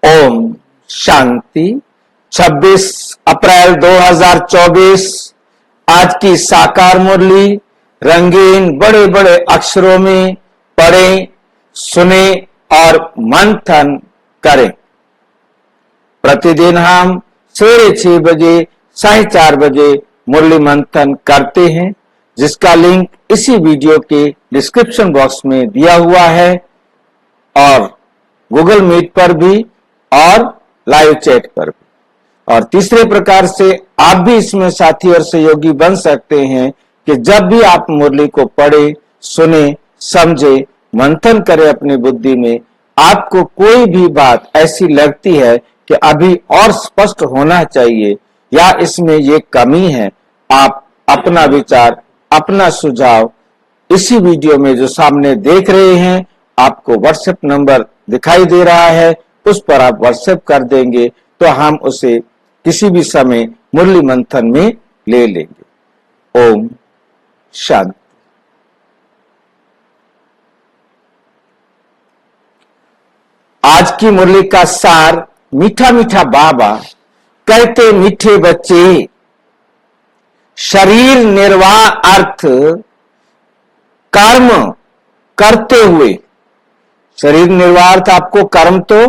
ओम शांति। 26 अप्रैल 2024 आज की साकार मुरली रंगीन बड़े बड़े अक्षरों में पढ़ें, सुने और मंथन करें। प्रतिदिन हम सवेरे 6 बजे 4:30 बजे मुरली मंथन करते हैं, जिसका लिंक इसी वीडियो के डिस्क्रिप्शन बॉक्स में दिया हुआ है और गूगल मीट पर भी और लाइव चैट पर भी। और तीसरे प्रकार से आप भी इसमें साथी और सहयोगी बन सकते हैं कि जब भी आप मुरली को पढ़े, सुने, समझे, मंथन करें अपनी बुद्धि में, आपको कोई भी बात ऐसी लगती है कि अभी और स्पष्ट होना चाहिए या इसमें ये कमी है, आप अपना विचार, अपना सुझाव इसी वीडियो में जो सामने देख रहे हैं, आपको व्हाट्सएप नंबर दिखाई दे रहा है, उस पर आप व्हाट्सएप कर देंगे तो हम उसे किसी भी समय मुरली मंथन में ले लेंगे। ओम शांति। आज की मुरली का सार, मीठा मीठा बाबा कहते मीठे बच्चे, शरीर निर्वाह अर्थ कर्म करते हुए, शरीर निर्वाह अर्थ आपको कर्म तो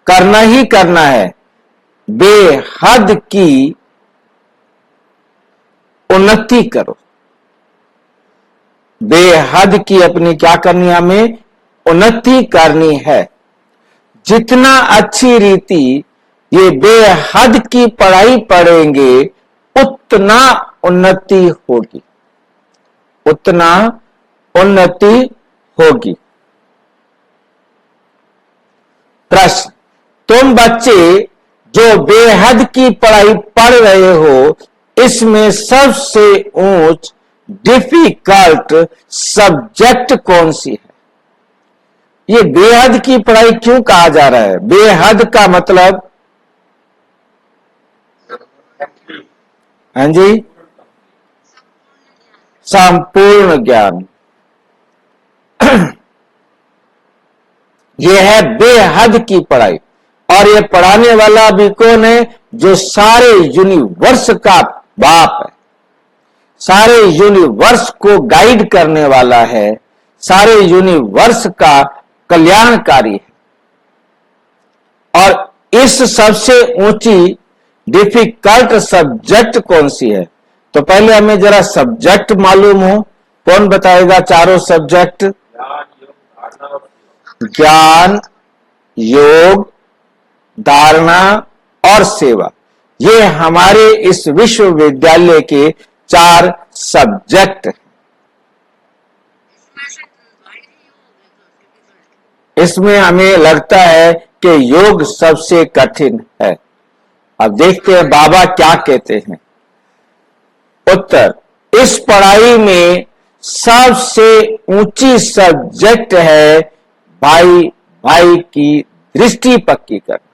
करना ही करना है, बेहद की उन्नति करो। बेहद की अपनी क्या करनी है, हमें उन्नति करनी है। जितना अच्छी रीति ये बेहद की पढ़ाई पढ़ेंगे उतना उन्नति होगी, उतना उन्नति होगी। प्रश्न, तुम बच्चे जो बेहद की पढ़ाई पढ़ रहे हो, इसमें सबसे ऊंच डिफिकल्ट सब्जेक्ट कौन सी है? ये बेहद की पढ़ाई क्यों कहा जा रहा है? बेहद का मतलब, हाँ जी, संपूर्ण ज्ञान। यह है बेहद की पढ़ाई। और यह पढ़ाने वाला भी कौन है? जो सारे यूनिवर्स का बाप है, सारे यूनिवर्स को गाइड करने वाला है, सारे यूनिवर्स का कल्याणकारी है। और इस सबसे ऊंची डिफिकल्ट सब्जेक्ट कौन सी है? तो पहले हमें जरा सब्जेक्ट मालूम हो। कौन बताएगा चारों सब्जेक्ट? ज्ञान, योग, धारणा और सेवा। ये हमारे इस विश्वविद्यालय के 4 सब्जेक्ट हैं। इसमें हमें लगता है कि योग सबसे कठिन है। अब देखते हैं बाबा क्या कहते हैं। उत्तर, इस पढ़ाई में सबसे ऊंची सब्जेक्ट है भाई भाई की दृष्टि पक्की करना।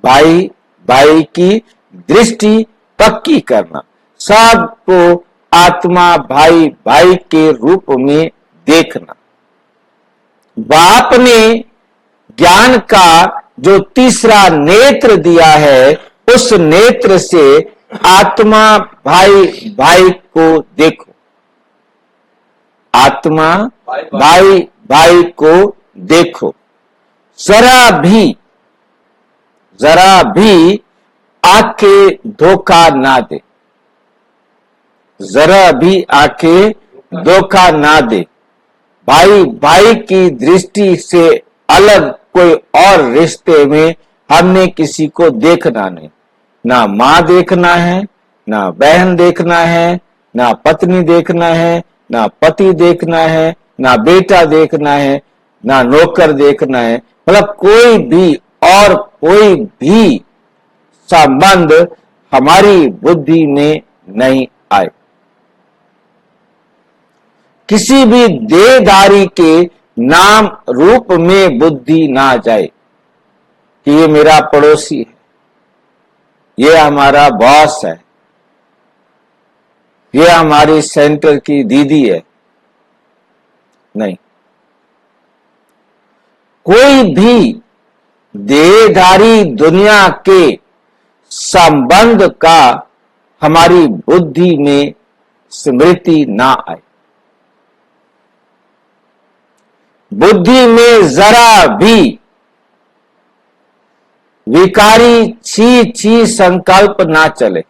भाई भाई की दृष्टि पक्की करना, सबको आत्मा भाई भाई के रूप में देखना। बाप ने ज्ञान का जो तीसरा नेत्र दिया है, उस नेत्र से आत्मा भाई भाई को देखो। आत्मा भाई भाई को देखो। जरा भी आंखें धोखा ना दे, जरा भी आंखें धोखा ना दे। भाई भाई की दृष्टि से अलग कोई और रिश्ते में हमने किसी को देखना नहीं। ना मां देखना है, ना बहन देखना है, ना पत्नी देखना है, ना पति देखना है, ना बेटा देखना है, ना नौकर देखना है। मतलब कोई भी संबंध हमारी बुद्धि में नहीं आए। किसी भी देहधारी के नाम रूप में बुद्धि ना जाए कि ये मेरा पड़ोसी है, ये हमारा बॉस है, ये हमारी सेंटर की दीदी है। नहीं, कोई भी देहधारी दुनिया के संबंध का हमारी बुद्धि में स्मृति ना आए। बुद्धि में जरा भी विकारी छी संकल्प ना चले।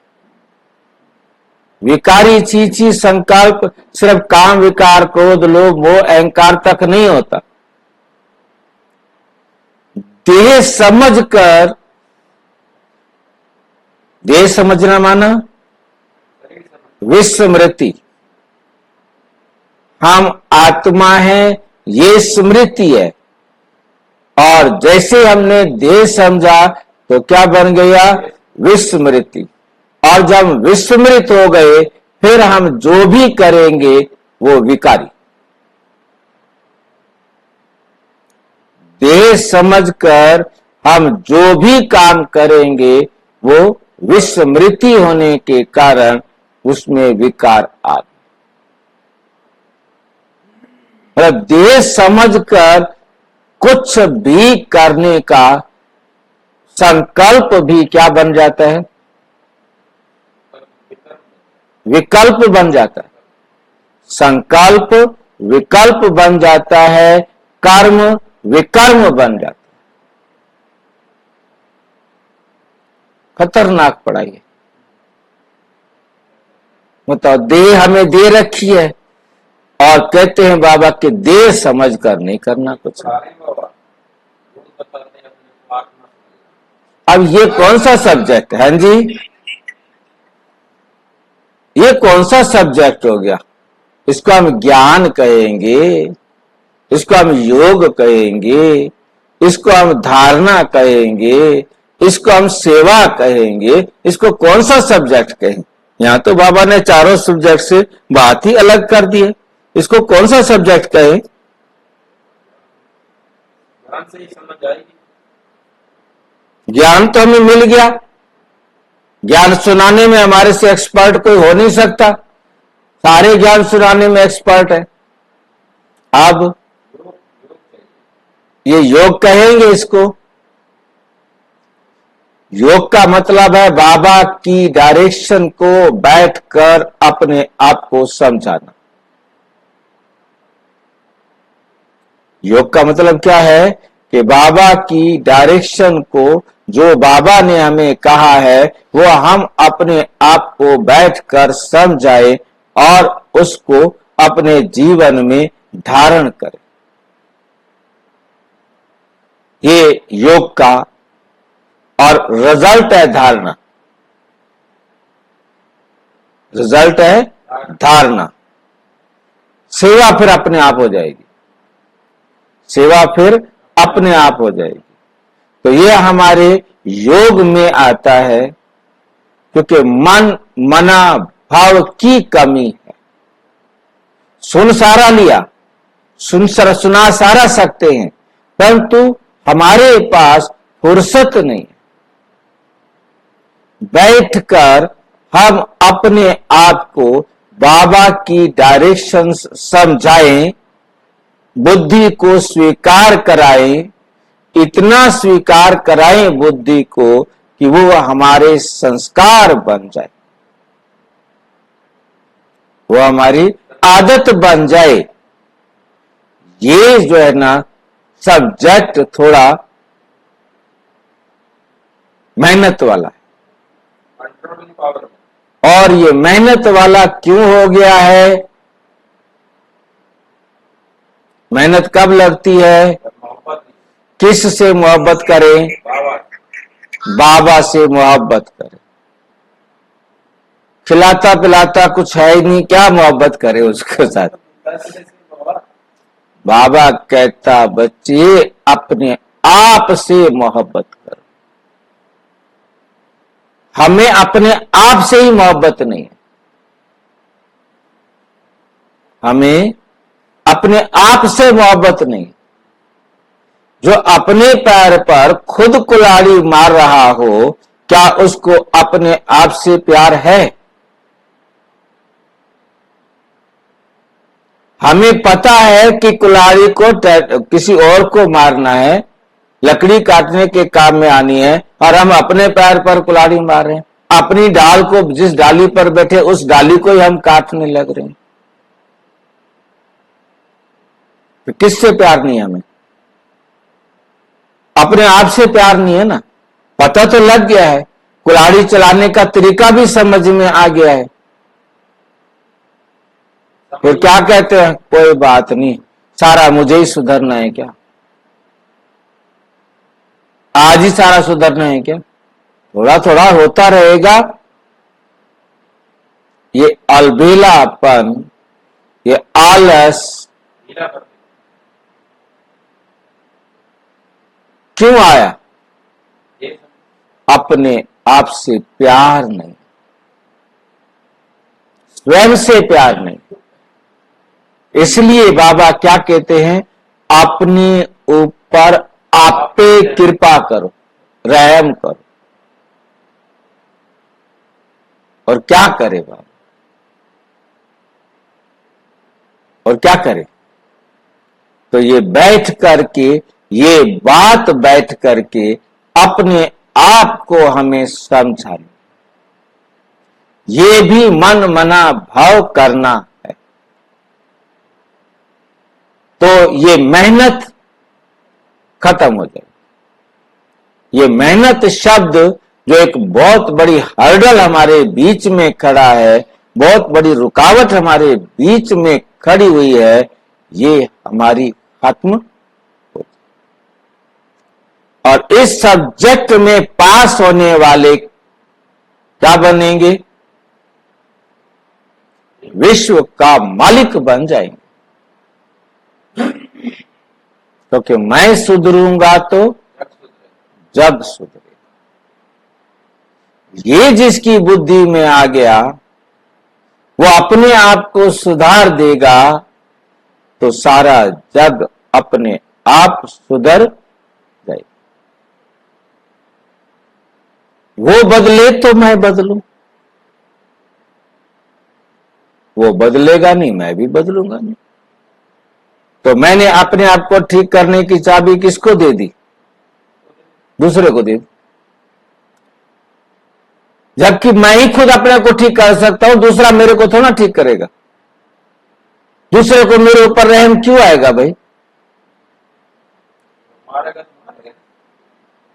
विकारी छी संकल्प सिर्फ काम विकार, क्रोध, लोभ, मोह, अहंकार तक नहीं होता। देह समझकर, देह समझना माना विस्मृति, हम आत्मा हैं ये स्मृति है। और जैसे हमने देह समझा तो क्या बन गया? विस्मृति। और जब विस्मृत हो गए फिर हम जो भी करेंगे वो विकारी। देह समझकर हम जो भी काम करेंगे वो विस्मृति होने के कारण उसमें विकार आ गए। देह समझकर कुछ भी करने का संकल्प भी क्या बन जाता है? विकल्प बन जाता है। संकल्प विकल्प बन जाता है, कर्म विकर्म बन जाता है। खतरनाक पढ़ाई है। मतलब देह हमें दे रखी है और कहते हैं बाबा कि देह समझ कर नहीं करना कुछ। अब ये कौन सा सब्जेक्ट है जी? ये कौन सा सब्जेक्ट हो गया? इसको हम ज्ञान कहेंगे, इसको हम योग कहेंगे, इसको हम धारणा कहेंगे, इसको हम सेवा कहेंगे, इसको कौन सा सब्जेक्ट कहें? यहां तो बाबा ने चारों सब्जेक्ट से बात ही अलग कर दी है। इसको कौन सा सब्जेक्ट कहें? ज्ञान से ही समझ जाएगी। ज्ञान तो हमें मिल गया। ज्ञान सुनाने में हमारे से एक्सपर्ट कोई हो नहीं सकता। सारे ज्ञान सुनाने में एक्सपर्ट है। अब ये योग कहेंगे इसको। योग का मतलब है बाबा की डायरेक्शन को बैठकर अपने आप को समझाना। योग का मतलब क्या है कि बाबा की डायरेक्शन को, जो बाबा ने हमें कहा है, वो हम अपने आप को बैठकर समझाएं और उसको अपने जीवन में धारण करें। ये योग का और रिजल्ट है धारणा। रिजल्ट है धारणा। सेवा फिर अपने आप हो जाएगी। सेवा फिर अपने आप हो जाएगी। तो ये हमारे योग में आता है, क्योंकि मन मना भाव की कमी है। सुन सारा लिया, सुना सारा सकते हैं, परंतु हमारे पास फुर्सत नहीं। बैठकर हम अपने आप को बाबा की डायरेक्शन समझाएं, बुद्धि को स्वीकार कराएं, इतना स्वीकार कराएं बुद्धि को कि वो हमारे संस्कार बन जाए, वो हमारी आदत बन जाए। ये जो है ना सब्जेक्ट थोड़ा मेहनत वाला है। और ये मेहनत वाला क्यों हो गया है? मेहनत कब लगती है? किस से मोहब्बत करें? बाबा से मोहब्बत करें। खिलाता पिलाता कुछ है ही नहीं, क्या मोहब्बत करे उसके साथ? बाबा कहता बच्चे अपने आप से मोहब्बत करो। हमें अपने आप से ही मोहब्बत नहीं है। हमें अपने आप से मोहब्बत नहीं। जो अपने पैर पर खुद कुल्हाड़ी मार रहा हो, क्या उसको अपने आप से प्यार है? हमें पता है कि कुल्हाड़ी को किसी और को मारना है, लकड़ी काटने के काम में आनी है, और हम अपने पैर पर कुल्हाड़ी मार रहे हैं। अपनी डाल को, जिस डाली पर बैठे उस डाली को ही हम काटने लग रहे हैं। तो किससे प्यार नहीं है हमें? अपने आप से प्यार नहीं है ना। पता तो लग गया है, कुल्हाड़ी चलाने का तरीका भी समझ में आ गया है, फिर क्या कहते हैं? कोई बात नहीं, सारा मुझे ही सुधरना है क्या? आज ही सारा सुधरना है क्या? थोड़ा थोड़ा होता रहेगा। ये अलबेलापन, ये आलस क्यों आया? अपने आप से प्यार नहीं, स्वयं से प्यार नहीं। इसलिए बाबा क्या कहते हैं? अपने ऊपर आप पे कृपा करो, रहम करो। और क्या करे बाबा? और क्या करे? तो ये बैठ करके, ये बात बैठ करके अपने आप को हमें समझाना, ये भी मन मना भाव करना है। तो ये मेहनत खत्म हो जाए। ये मेहनत शब्द जो एक बहुत बड़ी हर्डल हमारे बीच में खड़ा है, बहुत बड़ी रुकावट हमारे बीच में खड़ी हुई है, ये हमारी खत्म। और इस सब्जेक्ट में पास होने वाले क्या बनेंगे? विश्व का मालिक बन जाएंगे। क्योंकि मैं सुधरूंगा तो जग सुधरेगा। ये जिसकी बुद्धि में आ गया, वो अपने आप को सुधार देगा तो सारा जग अपने आप सुधर जाए। वो बदले तो मैं बदलूं, वो बदलेगा नहीं, मैं भी बदलूंगा नहीं। तो मैंने अपने आप को ठीक करने की चाबी किसको दे दी? दूसरे को दे दी। जबकि मैं ही खुद अपने को ठीक कर सकता हूं, दूसरा मेरे को थोड़ा ठीक करेगा। दूसरे को मेरे ऊपर रहम क्यों आएगा भाई?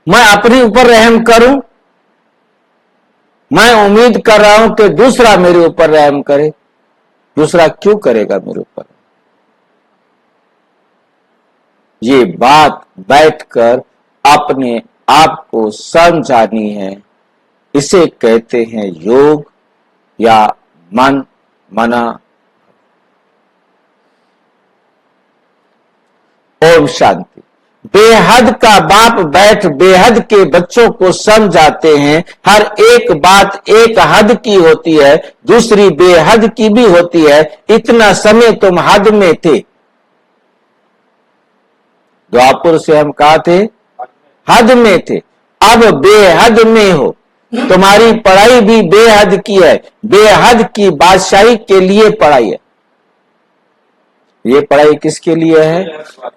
मैं अपने ऊपर रहम करूं, मैं उम्मीद कर रहा हूं कि दूसरा मेरे ऊपर रहम करे। दूसरा क्यों करेगा मेरे ऊपर? ये बात बैठकर अपने आप को समझानी है। इसे कहते हैं योग या मन मना। ओम शांति। बेहद का बाप बैठ बेहद के बच्चों को समझाते हैं। हर एक बात एक हद की होती है, दूसरी बेहद की भी होती है। इतना समय तुम हद में थे। द्वापुर से हम कहा थे? हद में थे, अब बेहद में हो। तुम्हारी पढ़ाई भी बेहद की है, बेहद की बादशाही के लिए पढ़ाई है। ये पढ़ाई किसके लिए है?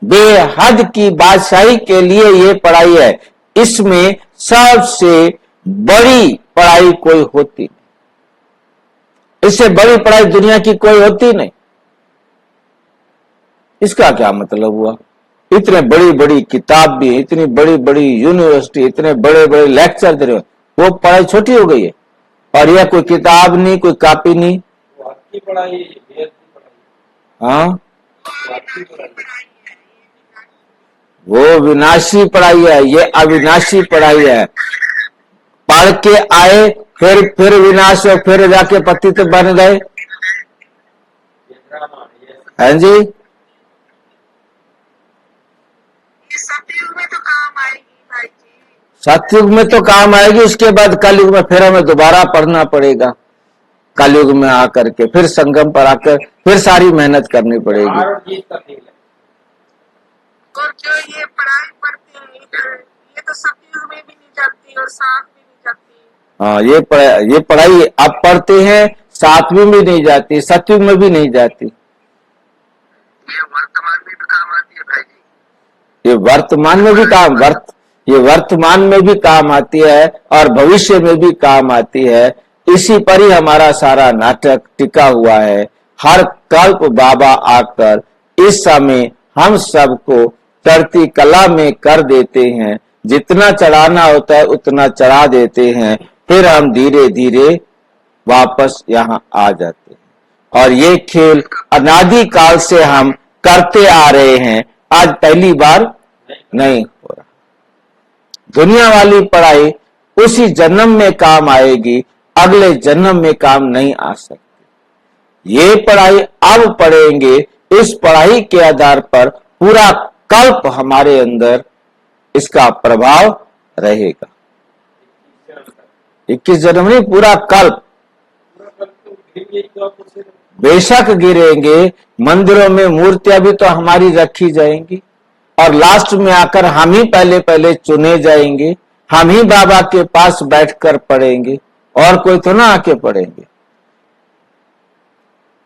बेहद की बादशाही के लिए ये पढ़ाई है। इसमें सबसे बड़ी पढ़ाई कोई होती नहीं, इससे बड़ी पढ़ाई दुनिया की कोई होती नहीं। इसका क्या मतलब हुआ? इतने बड़ी बड़ी किताब भी, इतनी बड़ी बड़ी यूनिवर्सिटी, इतने बड़े बड़े लेक्चर दे रहे, वो पढ़ाई छोटी हो गई है। और यह कोई किताब नहीं, कोई कॉपी नहीं। आपकी पढ़ाई, हाँ, वो विनाशी पढ़ाई है, ये अविनाशी पढ़ाई है। पढ़ के आए, फिर विनाश हो, फिर जाके पतित बन गए। हाँ जी, सतयुग में तो काम आएगी भाई जी। सतयुग में तो काम आएगी, उसके बाद कलयुग में फिर हमें दोबारा पढ़ना पड़ेगा। कलयुग में आकर के फिर संगम पर आकर फिर सारी मेहनत करनी पड़ेगी। और जो ये पढ़ाई पढ़ते हैं, ये तो सतयुग में भी नहीं जाती और साथ भी नहीं जाती। हाँ, ये पढ़ाई अब पढ़ते हैं, सातवीं में नहीं जाती, सतयुग में भी नहीं जाती। ये वर्तमान में भी काम आती है भाई जी। ये वर्तमान में भी ये वर्तमान में भी काम आती है और भविष्य में भी काम आती है। इसी पर ही हमारा सारा नाटक टिका हुआ है। हर कल्प बाबा आकर इस समय हम सबको चढ़ती कला में कर देते हैं। जितना चढ़ाना होता है उतना चढ़ा देते हैं, फिर हम धीरे धीरे वापस यहाँ आ जाते हैं। और ये खेल अनादि काल से हम करते आ रहे हैं, आज पहली बार नहीं हो रहा। दुनिया वाली पढ़ाई उसी जन्म में काम आएगी, अगले जन्म में काम नहीं आ सकती। ये पढ़ाई अब पढ़ेंगे, इस पढ़ाई के आधार पर पूरा कल्प हमारे अंदर इसका प्रभाव रहेगा। 21 जन्म नहीं, पूरा कल्प। बेशक गिरेंगे, मंदिरों में मूर्तियां भी तो हमारी रखी जाएंगी और लास्ट में आकर हम ही पहले पहले चुने जाएंगे, हम ही बाबा के पास बैठकर पढ़ेंगे और कोई तो ना आके पढ़ेंगे।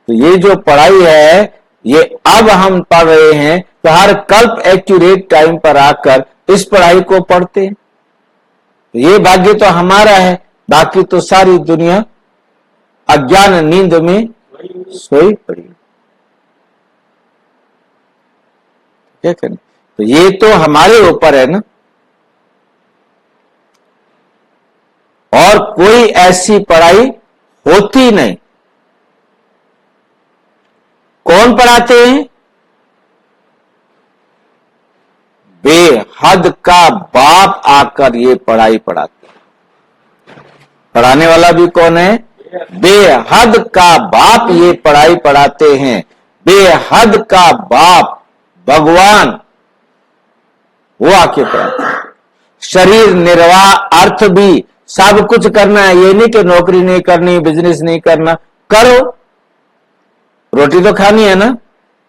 तो ये जो पढ़ाई है ये अब हम पढ़ रहे हैं, तो हर कल्प एक्यूरेट टाइम पर आकर इस पढ़ाई को पढ़ते हैं। तो ये भाग्य तो हमारा है, बाकी तो सारी दुनिया अज्ञान नींद में सोई पड़ी। क्या करें? तो ये तो हमारे ऊपर है ना। और कोई ऐसी पढ़ाई होती नहीं। कौन पढ़ाते हैं? बेहद का बाप आकर ये पढ़ाई पढ़ाते हैं। पढ़ाने वाला भी कौन है? बेहद का बाप ये पढ़ाई पढ़ाते हैं। बेहद का बाप भगवान वो आके पढ़ाते हैं। शरीर निर्वाह अर्थ भी सब कुछ करना है। ये नहीं कि नौकरी नहीं करनी, बिजनेस नहीं करना, करो, रोटी तो खानी है ना।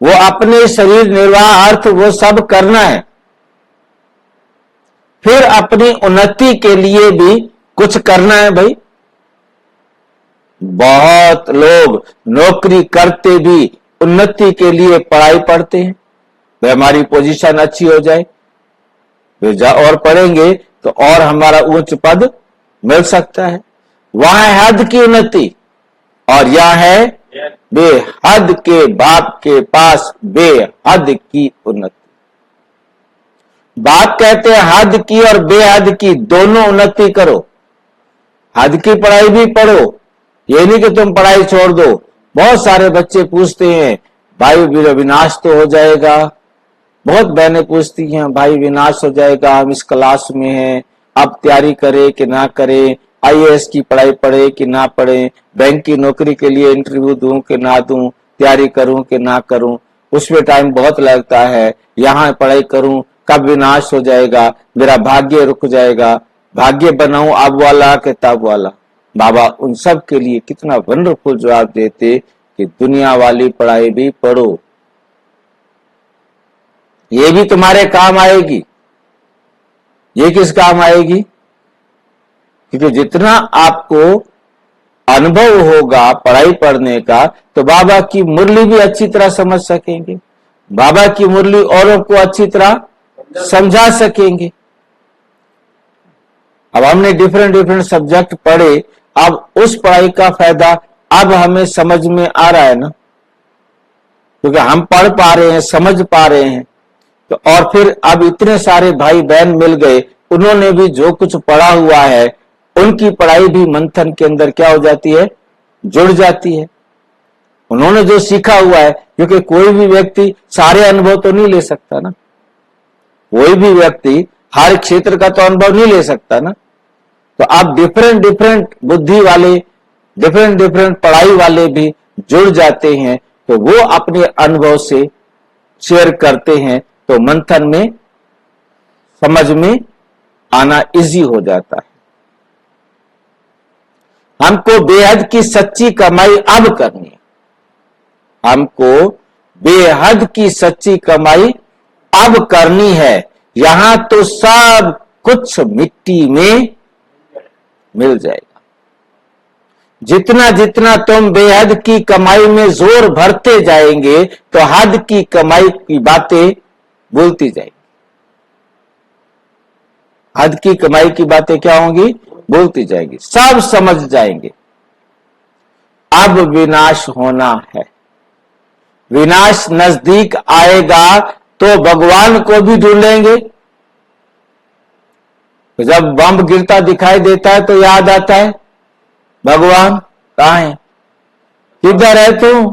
वो अपने शरीर निर्वाह अर्थ वो सब करना है। फिर अपनी उन्नति के लिए भी कुछ करना है भाई। बहुत लोग नौकरी करते भी उन्नति के लिए पढ़ाई पढ़ते हैं, वे हमारी पोजीशन अच्छी हो जाए, और पढ़ेंगे तो और हमारा उच्च पद मिल सकता है। वहां है हद की उन्नति और यह है बेहद के बाप के पास बेहद की उन्नति। बाप कहते हैं हद की और बेहद की दोनों उन्नति करो। हद की पढ़ाई भी पढ़ो, ये नहीं कि तुम पढ़ाई छोड़ दो। बहुत सारे बच्चे पूछते हैं भाई विनाश तो हो जाएगा। बहुत बहनें पूछती हैं भाई विनाश हो जाएगा, हम इस क्लास में हैं, अब तैयारी करें कि ना करें, आईएएस की पढ़ाई पढ़े कि ना पढ़े, बैंक की नौकरी के लिए इंटरव्यू दूं कि ना दूं, तैयारी करूं कि ना करूं, उसमें टाइम बहुत लगता है, यहाँ पढ़ाई करूं कब विनाश हो जाएगा, मेरा भाग्य रुक जाएगा, भाग्य बनाऊं अब वाला कि तब वाला। बाबा उन सब के लिए कितना वंडरफुल जवाब देते कि दुनिया वाली पढ़ाई भी पढ़ो, ये भी तुम्हारे काम आएगी। ये किस काम आएगी? क्योंकि जितना आपको अनुभव होगा पढ़ाई पढ़ने का, तो बाबा की मुरली भी अच्छी तरह समझ सकेंगे, बाबा की मुरली औरों को अच्छी तरह समझा सकेंगे। अब हमने डिफरेंट सब्जेक्ट पढ़े, अब उस पढ़ाई का फायदा अब हमें समझ में आ रहा है ना, क्योंकि हम पढ़ पा रहे हैं, समझ पा रहे हैं। तो और फिर अब इतने सारे भाई बहन मिल गए, उन्होंने भी जो कुछ पढ़ा हुआ है उनकी पढ़ाई भी मंथन के अंदर क्या हो जाती है? जुड़ जाती है। उन्होंने जो सीखा हुआ है, क्योंकि कोई भी व्यक्ति सारे अनुभव तो नहीं ले सकता ना, कोई भी व्यक्ति हर क्षेत्र का तो अनुभव नहीं ले सकता ना। तो अब डिफरेंट बुद्धि वाले, डिफरेंट पढ़ाई वाले भी जुड़ जाते हैं, तो वो अपने अनुभव से शेयर करते हैं, तो मंथन में समझ में आना इजी हो जाता है। हमको बेहद की सच्ची कमाई अब करनी है, हमको बेहद की सच्ची कमाई अब करनी है। यहां तो सब कुछ मिट्टी में मिल जाएगा। जितना जितना तुम बेहद की कमाई में जोर भरते जाएंगे तो हद की कमाई की बातें बोलती जाएंगी। हद की कमाई की बातें क्या होंगी? बोलती जाएंगी। सब समझ जाएंगे अब विनाश होना है। विनाश नजदीक आएगा तो भगवान को भी ढूंढेंगे। तो जब बम गिरता दिखाई देता है तो याद आता है भगवान कहाँ है, किधर है तू,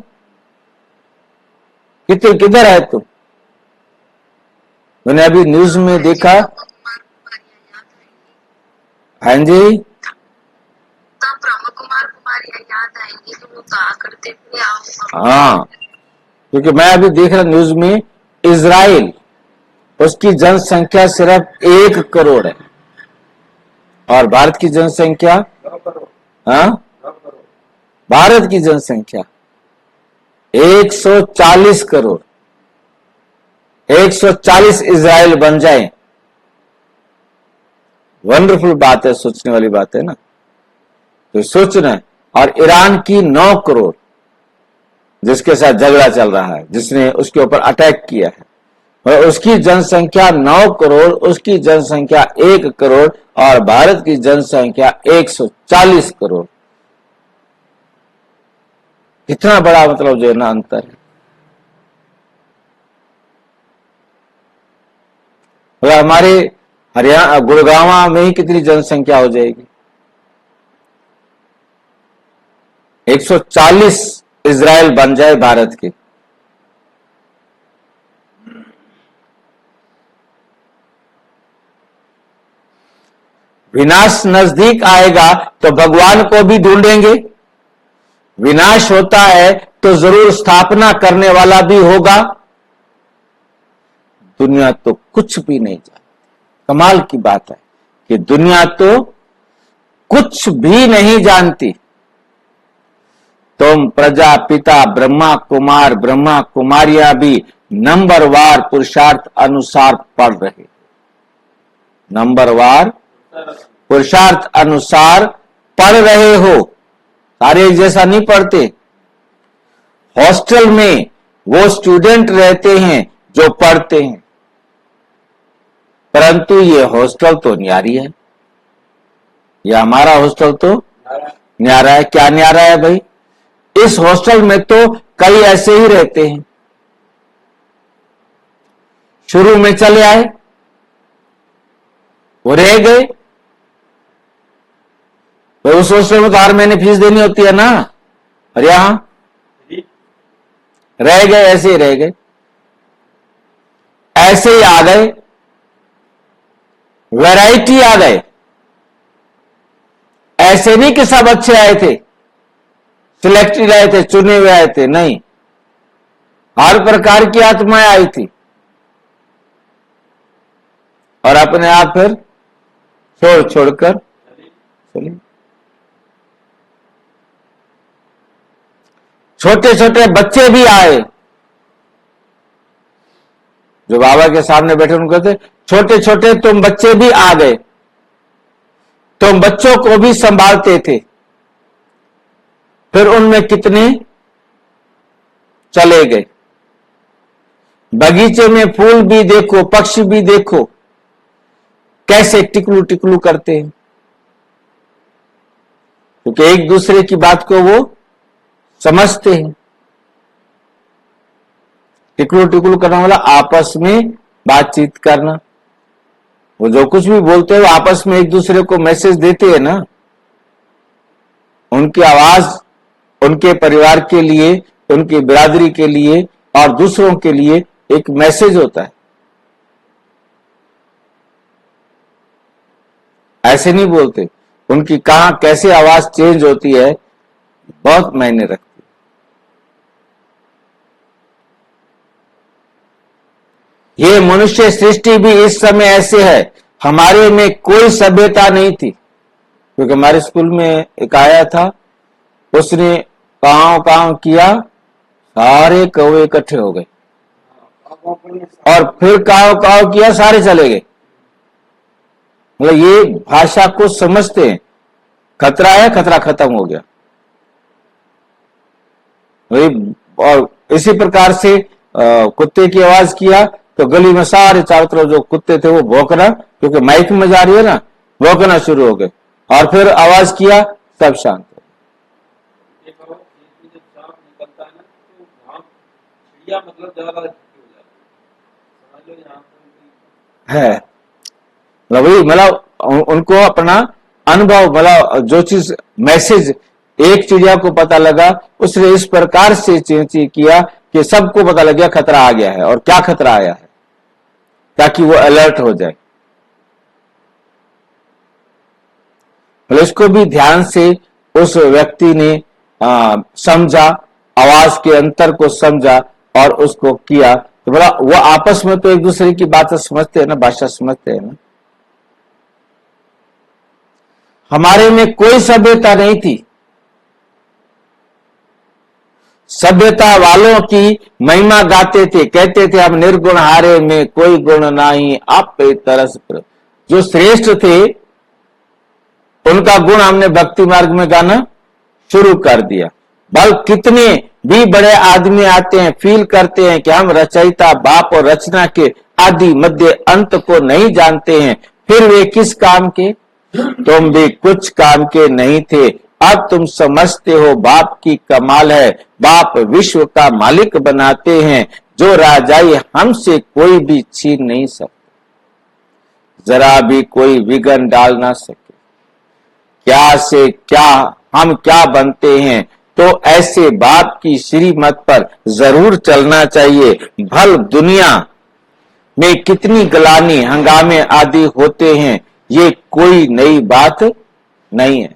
किधर है तू। मैंने अभी न्यूज में देखा। हाँ जी, तब ब्रह्म कुमार कुमारियां याद आएंगी तो वो कहा करते थे आओ। हाँ, क्योंकि मैं अभी देख रहा न्यूज में इजराइल, उसकी जनसंख्या सिर्फ 1 करोड़ है और भारत की जनसंख्या 9 करोड़। हाँ, 9 करोड़। भारत की जनसंख्या 140 करोड़। 140 इजराइल बन जाए, वंडरफुल बात है, सोचने वाली बात है ना। तो सोचना है। और ईरान की 9 करोड़, जिसके साथ झगड़ा चल रहा है, जिसने उसके ऊपर अटैक किया है, और उसकी जनसंख्या 9 करोड़, उसकी जनसंख्या 1 करोड़ और भारत की जनसंख्या 140 करोड़। कितना बड़ा मतलब जो है ना अंतर है। और हमारे हरियाणा गुड़गांव में ही कितनी जनसंख्या हो जाएगी? 140 इजराइल बन जाए भारत के। विनाश नजदीक आएगा तो भगवान को भी ढूंढेंगे। विनाश होता है तो जरूर स्थापना करने वाला भी होगा। दुनिया तो कुछ भी नहीं जानती। कमाल की बात है कि दुनिया तो कुछ भी नहीं जानती। तुम प्रजापिता ब्रह्मा कुमार ब्रह्मा कुमारियां भी नंबरवार पुरुषार्थ अनुसार पढ़ रहे। नंबरवार पुरुषार्थ अनुसार पढ़ रहे हो। सारे एक जैसा नहीं पढ़ते। हॉस्टल में वो स्टूडेंट रहते हैं जो पढ़ते हैं, परंतु ये हॉस्टल तो न्यारी है। ये हमारा हॉस्टल तो न्यारा है। क्या न्यारा है भाई? इस हॉस्टल में तो कई ऐसे ही रहते हैं, शुरू में चले आए, वो रह गए। तो उस हॉस्टल में तो हर महीने फीस देनी होती है ना, और यहां रह गए, ऐसे ही रह गए, ऐसे ही आ गए। वैरायटी आ गए। ऐसे नहीं कि सब अच्छे आए थे, सिलेक्टेड आए थे, चुने हुए आए थे, नहीं, हर प्रकार की आत्माएं आई थी। और अपने आप फिर छोड़कर चली। छोटे छोटे बच्चे भी आए जो बाबा के सामने बैठे, उनको कहते छोटे छोटे तुम बच्चे भी आ गए। तुम बच्चों को भी संभालते थे, फिर उनमें कितने चले गए। बगीचे में फूल भी देखो, पक्षी भी देखो, कैसे टिकलू टिकलू करते हैं, क्योंकि एक दूसरे की बात को वो समझते हैं। टिकलू टिकलू करने वाला आपस में बातचीत करना। वो जो कुछ भी बोलते हैं वो आपस में एक दूसरे को मैसेज देते हैं ना। उनकी आवाज उनके परिवार के लिए, उनकी बिरादरी के लिए और दूसरों के लिए एक मैसेज होता है। ऐसे नहीं बोलते। उनकी कहां कैसे आवाज चेंज होती है, बहुत मायने रखती है। ये मनुष्य सृष्टि भी इस समय ऐसे है। हमारे में कोई सभ्यता नहीं थी, क्योंकि हमारे स्कूल में एक आया था, उसने कांव कांव किया, सारे कौवे इकट्ठे हो गए, और फिर कांव कांव किया, सारे चले गए। मतलब ये भाषा को समझते हैं। खतरा है, खतरा खत्म हो गया। वही, और इसी प्रकार से कुत्ते की आवाज किया तो गली में सारे चारों तरफ जो कुत्ते थे वो भौंकना, क्योंकि माइक में जा रही है ना, भौंकना शुरू हो गए। और फिर आवाज किया, सब शांत हो। ये कहो, खेत में जब सांप निकलता है ना तो वहां चिड़िया मतलब ज्यादा हो जाती है, समझ लो यहाँ पर है वही, मतलब उनको अपना अनुभव, मतलब जो चीज मैसेज एक चिड़िया को पता लगा, उसने इस प्रकार से चेंची किया कि सबको पता लग गया खतरा आ गया है, और क्या खतरा आया है, ताकि वो अलर्ट हो जाए। मतलब इसको भी ध्यान से उस व्यक्ति ने समझा, आवाज के अंतर को समझा और उसको किया। तो बोला वो आपस में तो एक दूसरे की बात समझते हैं ना, भाषा समझते हैं ना। हमारे में कोई सभ्यता नहीं थी, सभ्यता वालों की महिमा गाते थे, कहते थे हम निर्गुण हारे में कोई गुण नहीं, आप पे तरस पर। जो श्रेष्ठ थे उनका गुण हमने भक्ति मार्ग में गाना शुरू कर दिया। बल कितने भी बड़े आदमी आते हैं, फील करते हैं कि हम रचयिता बाप और रचना के आदि मध्य अंत को नहीं जानते हैं, फिर वे किस काम के? तुम भी कुछ काम के नहीं थे, अब तुम समझते हो बाप की कमाल है। बाप विश्व का मालिक बनाते हैं, जो राजाई हमसे कोई भी छीन नहीं सकता, जरा भी कोई विघन डाल ना सके। क्या से क्या हम क्या बनते हैं, तो ऐसे बाप की श्रीमत पर जरूर चलना चाहिए। भल दुनिया में कितनी गलानी हंगामे आदि होते हैं, ये कोई नई बात नहीं है।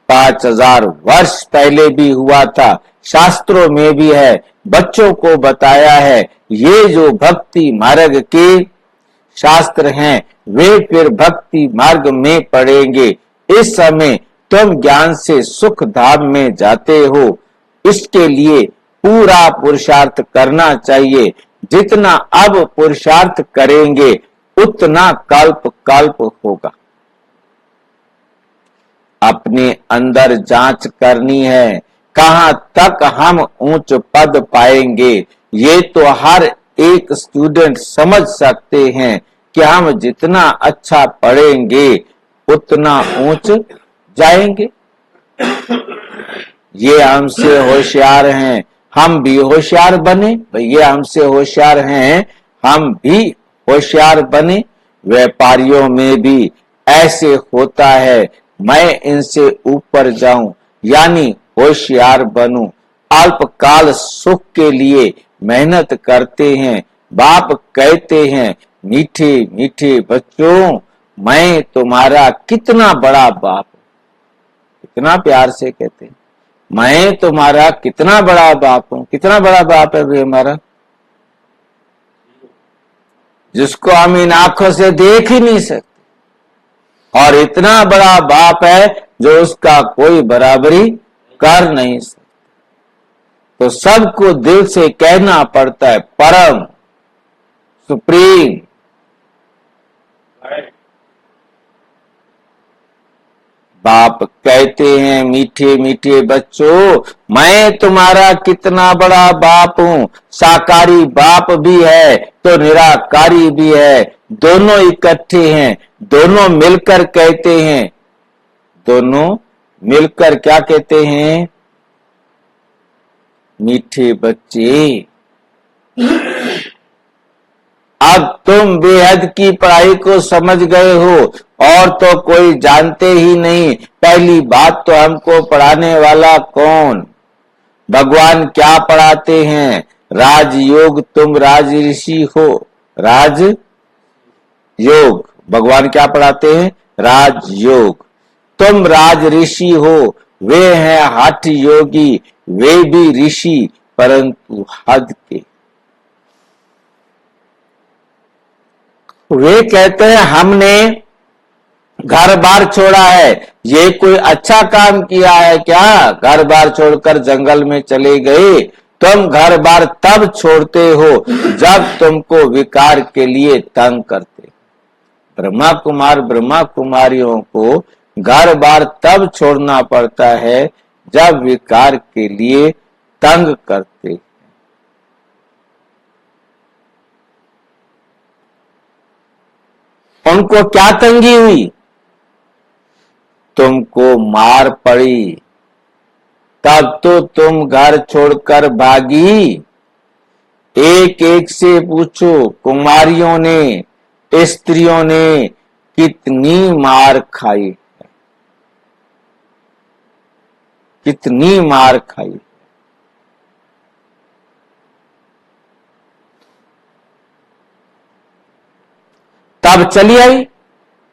5000 वर्ष पहले भी हुआ था, शास्त्रों में भी है, बच्चों को बताया है। ये जो भक्ति मार्ग के शास्त्र हैं, वे फिर भक्ति मार्ग में पढ़ेंगे। इस समय तुम ज्ञान से सुख धाम में जाते हो, इसके लिए पूरा पुरुषार्थ करना चाहिए। जितना अब पुरुषार्थ करेंगे उतना कल्प कल्प होगा। अपने अंदर जांच करनी है, कहां तक हम ऊंच पद पाएंगे। ये तो हर एक स्टूडेंट समझ सकते हैं कि हम जितना अच्छा पढ़ेंगे उतना ऊंच जाएंगे। ये हमसे होशियार हैं, हम भी होशियार बने। ये हमसे होशियार हैं, हम भी होशियार बने। व्यापारियों में भी ऐसे होता है, मैं इनसे ऊपर जाऊं यानी होशियार बनूं। अल्पकाल सुख के लिए मेहनत करते हैं। बाप कहते हैं, मीठे मीठे बच्चों, मैं तुम्हारा कितना बड़ा बाप, कितना प्यार से कहते हैं, मैं तुम्हारा कितना बड़ा बाप हूं। कितना बड़ा बाप है भाई हमारा, जिसको हम इन आंखों से देख ही नहीं सकते, और इतना बड़ा बाप है जो उसका कोई बराबरी कर नहीं सकता। तो सबको दिल से कहना पड़ता है, परम सुप्रीम। बाप कहते हैं, मीठे मीठे बच्चों, मैं तुम्हारा कितना बड़ा बाप हूं। साकारी बाप भी है तो निराकारी भी है, दोनों इकट्ठे हैं। दोनों मिलकर कहते हैं, दोनों मिलकर क्या कहते हैं? मीठे बच्चे, अब तुम बेहद की पढ़ाई को समझ गए हो, और तो कोई जानते ही नहीं। पहली बात तो हमको पढ़ाने वाला कौन? भगवान क्या पढ़ाते हैं? राजयोग, तुम राज ऋषि हो। राज योग, भगवान क्या पढ़ाते हैं? राजयोग। तुम राज ऋषि हो, वे हैं हठ योगी, वे भी ऋषि परंतु हद के। वे कहते हैं हमने घर बार छोड़ा है, ये कोई अच्छा काम किया है क्या? घर बार छोड़कर जंगल में चले गए। तुम घर बार तब छोड़ते हो जब तुमको विकार के लिए तंग करते। ब्रह्मा कुमार ब्रह्मा कुमारियों को घर बार तब छोड़ना पड़ता है जब विकार के लिए तंग करते। उनको क्या तंगी हुई? तुमको मार पड़ी, तब तो तुम घर छोड़कर भागी। एक एक से पूछो, कुमारियों ने, स्त्रियों ने कितनी मार खाई, कितनी मार खाई। तब चली आई,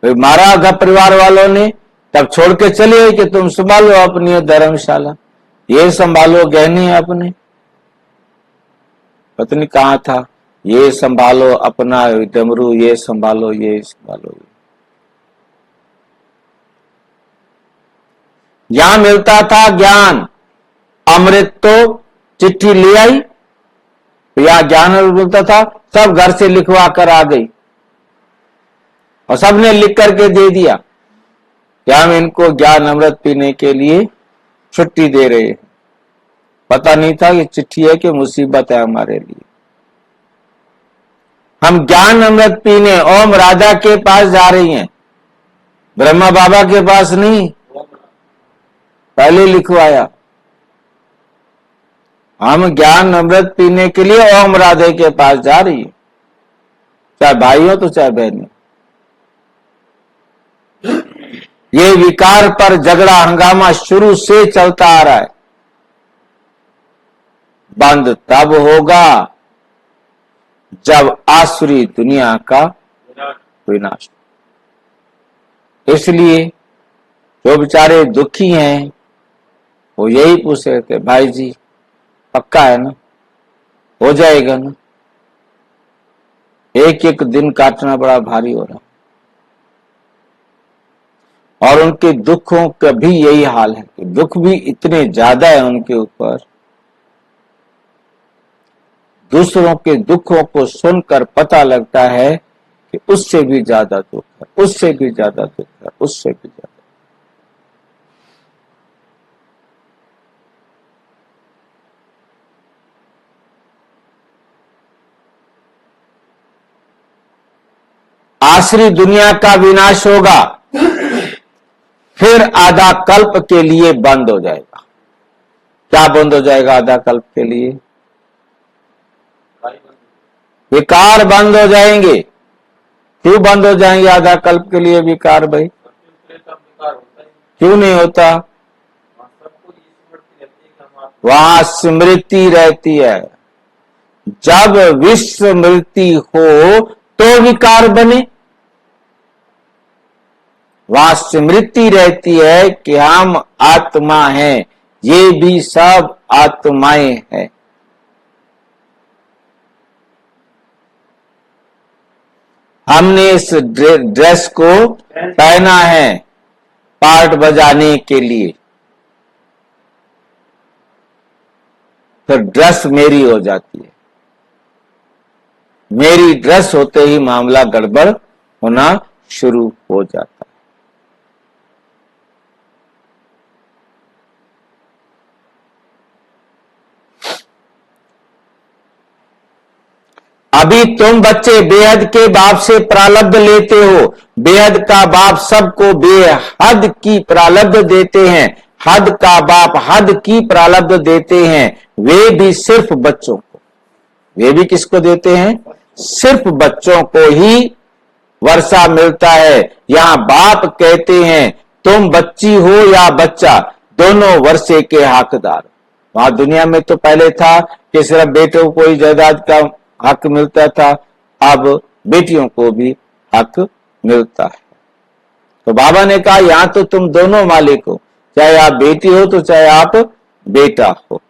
मारा घर परिवार वालों ने, तब छोड़ के चली आई कि तुम संभालो अपनी धर्मशाला, ये संभालो गहने अपने। पत्नी कहाँ था, ये संभालो अपना डमरू, ये संभालो, ये संभालो। यहां मिलता था ज्ञान, अमृत तो चिट्ठी ले आई, या ज्ञान मिलता था, सब घर से लिखवा कर आ गई और सबने लिख करके दे दिया कि हम इनको ज्ञान अमृत पीने के लिए छुट्टी दे रहे हैं। पता नहीं था कि चिट्ठी है कि मुसीबत है हमारे लिए। हम ज्ञान अमृत पीने ओम राजा के पास जा रही हैं, ब्रह्मा बाबा के पास नहीं, पहले लिखवाया। हम ज्ञान अमृत पीने के लिए ओम राधे के पास जा रही है, चाहे भाई हो तो चाहे बहन हो। ये विकार पर झगड़ा हंगामा शुरू से चलता आ रहा है। बंद तब होगा जब आसुरी दुनिया का विनाश। इसलिए जो बेचारे दुखी हैं वो यही पूछ रहे थे, भाई जी पक्का है ना, हो जाएगा ना? एक एक दिन काटना बड़ा भारी हो रहा, और उनके दुखों का भी यही हाल है कि दुख भी इतने ज्यादा है उनके ऊपर। दूसरों के दुखों को सुनकर पता लगता है कि उससे भी ज्यादा दुख है, उससे भी ज्यादा दुख है, उससे भी ज्यादा। आसुरी दुनिया का विनाश होगा, फिर आधा कल्प के लिए बंद हो जाएगा। क्या बंद हो जाएगा आधा कल्प के लिए? विकार बंद हो जाएंगे। क्यों बंद हो जाएंगे आधा कल्प के लिए विकार भाई? क्यों नहीं होता? वहां स्मृति रहती है। जब विस्मृति हो तो विकार बने। वहां स्मृति रहती है कि हम आत्मा हैं, ये भी सब आत्माएं हैं। हमने इस ड्रेस को पहना है पार्ट बजाने के लिए, तो ड्रेस मेरी हो जाती है। मेरी ड्रेस होते ही मामला गड़बड़ होना शुरू हो जाता है। अभी तुम बच्चे बेहद के बाप से प्रारब्ध लेते हो। बेहद का बाप सबको बेहद की प्रारब्ध देते हैं। हद का बाप हद की प्रारब्ध देते हैं। वे भी सिर्फ बच्चों को। वे भी किसको देते हैं? सिर्फ बच्चों को ही वर्षा मिलता है। यहाँ बाप कहते हैं तुम बच्ची हो या बच्चा, दोनों वर्षे के हकदार। वहां दुनिया में तो पहले था कि सिर्फ बेटों को ही जायदाद का हक मिलता था, अब बेटियों को भी हक मिलता है। तो बाबा ने कहा यहां तो तुम दोनों मालिक हो, चाहे आप बेटी हो तो चाहे आप बेटा हो।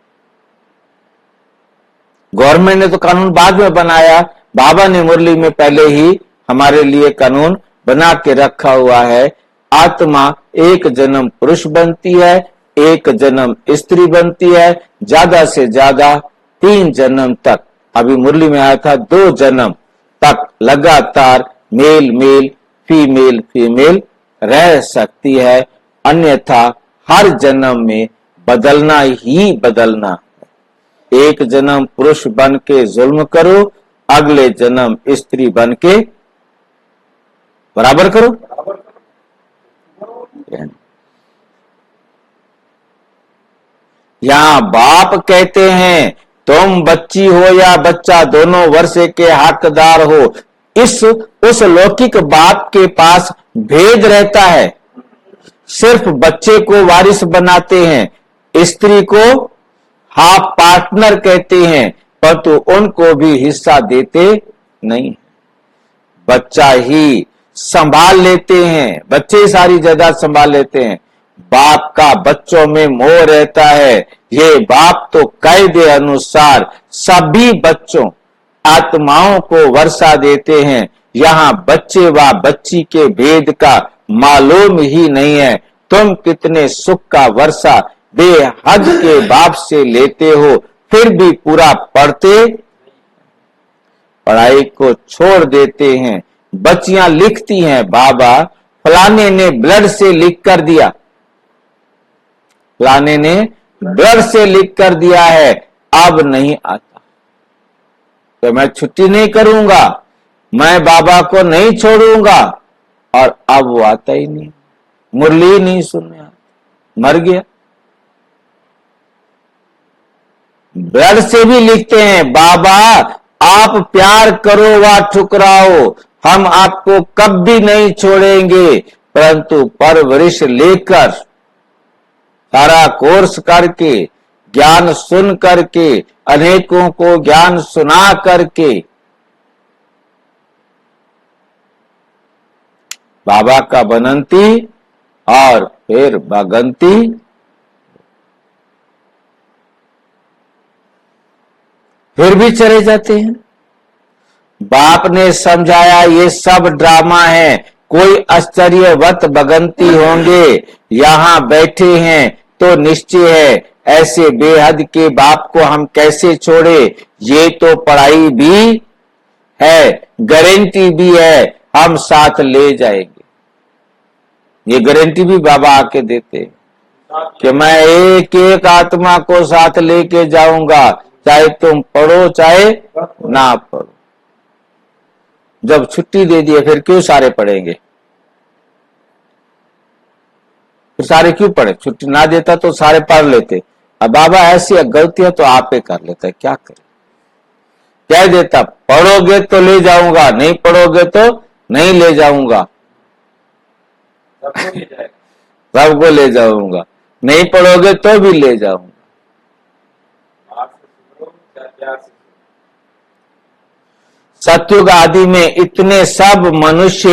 गवर्नमेंट ने तो कानून बाद में बनाया, बाबा ने मुरली में पहले ही हमारे लिए कानून बना के रखा हुआ है। आत्मा एक जन्म पुरुष बनती है, एक जन्म स्त्री बनती है, ज्यादा से ज्यादा 3 जन्म तक। अभी मुरली में आया था 2 जन्म तक लगातार मेल मेल फीमेल फीमेल रह सकती है, अन्यथा हर जन्म में बदलना ही बदलना। एक जन्म पुरुष बन के जुल्म करो, अगले जन्म स्त्री बन के बराबर करो। यहां बाप कहते हैं तुम बच्ची हो या बच्चा, दोनों वर्षे के हकदार हो। उस लौकिक बाप के पास भेद रहता है, सिर्फ बच्चे को वारिस बनाते हैं, स्त्री को हाफ पार्टनर कहते हैं, परंतु उनको भी हिस्सा देते नहीं। बच्चा ही संभाल लेते हैं, बच्चे सारी जगह संभाल लेते हैं। बाप का बच्चों में मोह रहता है। ये बाप तो कायदे अनुसार सभी बच्चों आत्माओं को वर्षा देते हैं। यहाँ बच्चे व बच्ची के भेद का मालूम ही नहीं है। तुम कितने सुख का वर्षा बेहद के बाप से लेते हो, फिर भी पूरा पढ़ाई को छोड़ देते हैं। बच्चियां लिखती हैं, बाबा फलाने ने ब्लड से लिख कर दिया, फलाने ने ब्लड से लिख कर दिया है, अब नहीं आता तो मैं छुट्टी नहीं करूंगा, मैं बाबा को नहीं छोड़ूंगा। और अब वो आता ही नहीं, मुरली नहीं सुनने, मर गया। ब्लड से भी लिखते हैं, बाबा आप प्यार करो व ठुकराओ, हम आपको कभी नहीं छोड़ेंगे, परंतु परवरिश लेकर, सारा कोर्स करके, ज्ञान सुन करके, अनेकों को ज्ञान सुना करके बाबा का बनंती और फिर भगंती। फिर भी चले जाते हैं। बाप ने समझाया ये सब ड्रामा है, कोई आश्चर्यवत भगंती होंगे, यहां बैठे हैं तो निश्चय है ऐसे बेहद के बाप को हम कैसे छोड़े। ये तो पढ़ाई भी है, गारंटी भी है, हम साथ ले जाएंगे। ये गारंटी भी बाबा आके देते हैं कि मैं एक एक आत्मा को साथ लेके जाऊंगा, चाहे तुम पढ़ो चाहे ना पढ़ो। जब छुट्टी दे दी फिर क्यों सारे पढ़ेंगे, फिर सारे क्यों पढ़े। छुट्टी ना देता तो सारे पढ़ लेते। अब बाबा ऐसी गलतियां तो आप ही कर लेता है, क्या करे। कह देता पढ़ोगे तो ले जाऊंगा, नहीं पढ़ोगे तो नहीं ले जाऊंगा, सबको ले जाऊंगा, नहीं पढ़ोगे तो भी ले जाऊंगा। सतयुग आदि में इतने सब मनुष्य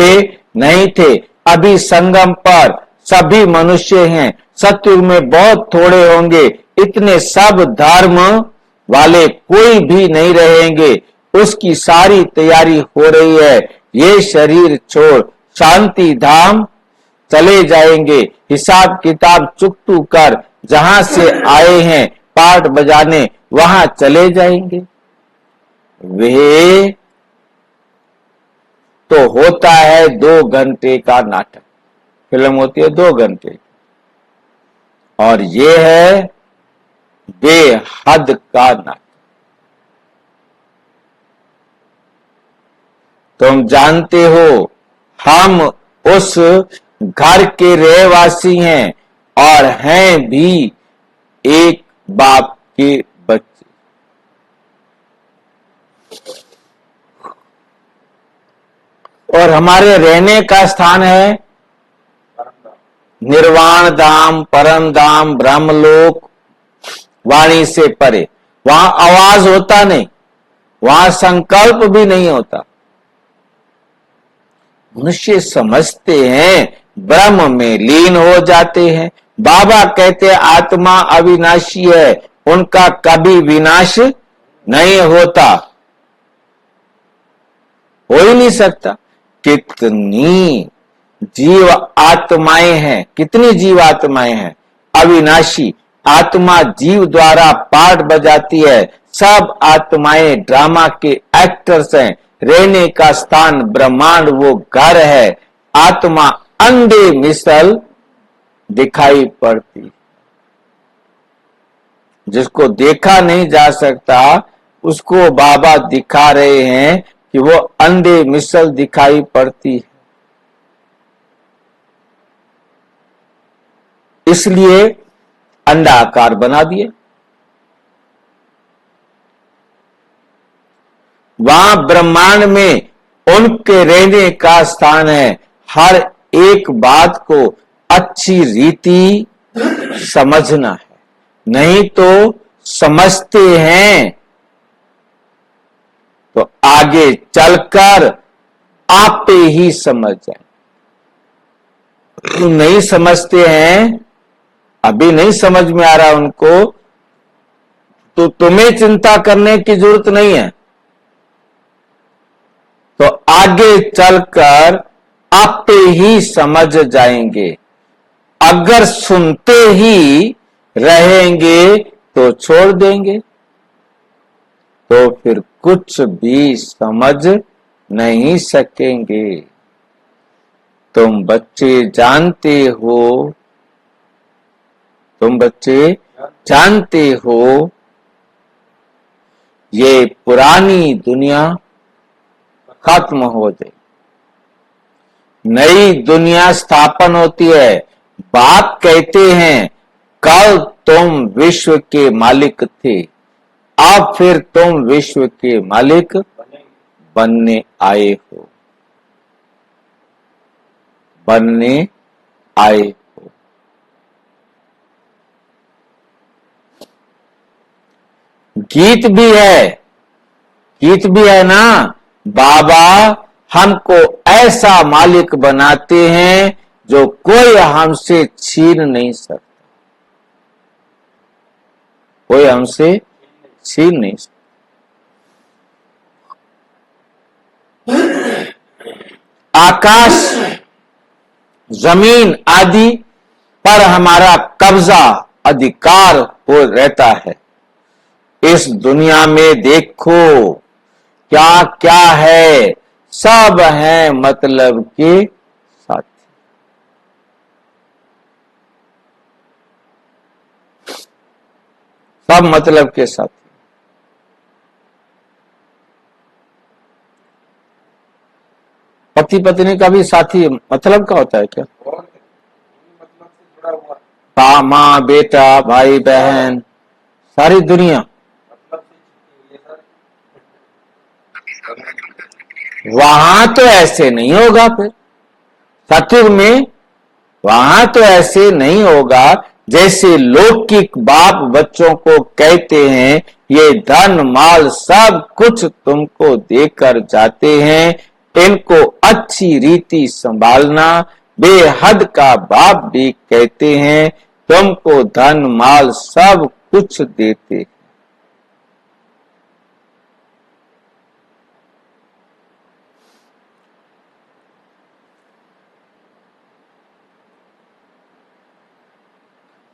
नहीं थे, अभी संगम पर सभी मनुष्य हैं। सतयुग में बहुत थोड़े होंगे, इतने सब धर्म वाले कोई भी नहीं रहेंगे। उसकी सारी तैयारी हो रही है। ये शरीर छोड़ शांति धाम चले जाएंगे। हिसाब किताब चुकतू कर जहां से आए हैं पाठ बजाने वहां चले जाएंगे। वे तो होता है 2 घंटे का नाटक, फिल्म होती है 2 घंटे, और ये है बेहद का नाटक। तुम जानते हो हम उस घर के रहवासी हैं और हैं भी एक बाप के बच्चे। और हमारे रहने का स्थान है निर्वाण धाम, परम धाम, ब्रह्मलोक, वाणी से परे। वहां आवाज होता नहीं, वहां संकल्प भी नहीं होता। मनुष्य समझते हैं ब्रह्म में लीन हो जाते हैं। बाबा कहते हैं आत्मा अविनाशी है, उनका कभी विनाश नहीं होता, हो ही नहीं सकता। कितनी जीव आत्माएं हैं, कितनी जीव आत्माएं हैं अविनाशी। आत्मा जीव द्वारा पाठ बजाती है। सब आत्माएं ड्रामा के एक्टर्स हैं। रहने का स्थान ब्रह्मांड वो घर है। आत्मा अंधे मिसल दिखाई पड़ती, जिसको देखा नहीं जा सकता उसको बाबा दिखा रहे हैं कि वो अंधे मिसल दिखाई पड़ती है। इसलिए अंडाकार बना दिए। वहां ब्रह्मांड में उनके रहने का स्थान है। हर एक बात को अच्छी रीति समझना है, नहीं तो समझते हैं तो आगे चलकर आपे ही समझ जाए। नहीं समझते हैं, अभी नहीं समझ में आ रहा उनको, तो तुम्हें चिंता करने की जरूरत नहीं है। तो आगे चलकर आपे ही समझ जाएंगे। अगर सुनते ही रहेंगे तो छोड़ देंगे, तो फिर कुछ भी समझ नहीं सकेंगे। तुम बच्चे जानते हो, तुम बच्चे जानते हो ये पुरानी दुनिया खत्म हो जाए, नई दुनिया स्थापन होती है। बाप कहते हैं कल तुम विश्व के मालिक थे, अब फिर तुम विश्व के मालिक बनने आए हो, बनने आए हो। गीत भी है ना, बाबा हमको ऐसा मालिक बनाते हैं जो कोई हमसे छीन नहीं सकता, कोई हमसे छीन नहीं सकता। आकाश जमीन आदि पर हमारा कब्जा अधिकार हो रहता है। इस दुनिया में देखो क्या क्या है, सब है मतलब के साथी। सब मतलब के साथी। पति पत्नी का भी साथी मतलब का होता है क्या? और मतलब से जुड़ा हुआ माँ बेटा भाई बहन सारी दुनिया। मतलब से जुड़ी हुई है सर। वहां तो ऐसे नहीं होगा। फिर सतयुग में वहां तो ऐसे नहीं होगा। जैसे लौकिक बाप बच्चों को कहते हैं ये धन माल सब कुछ तुमको देकर जाते हैं, इनको अच्छी रीति संभालना। बेहद का बाप भी कहते हैं तुमको धन माल सब कुछ देते।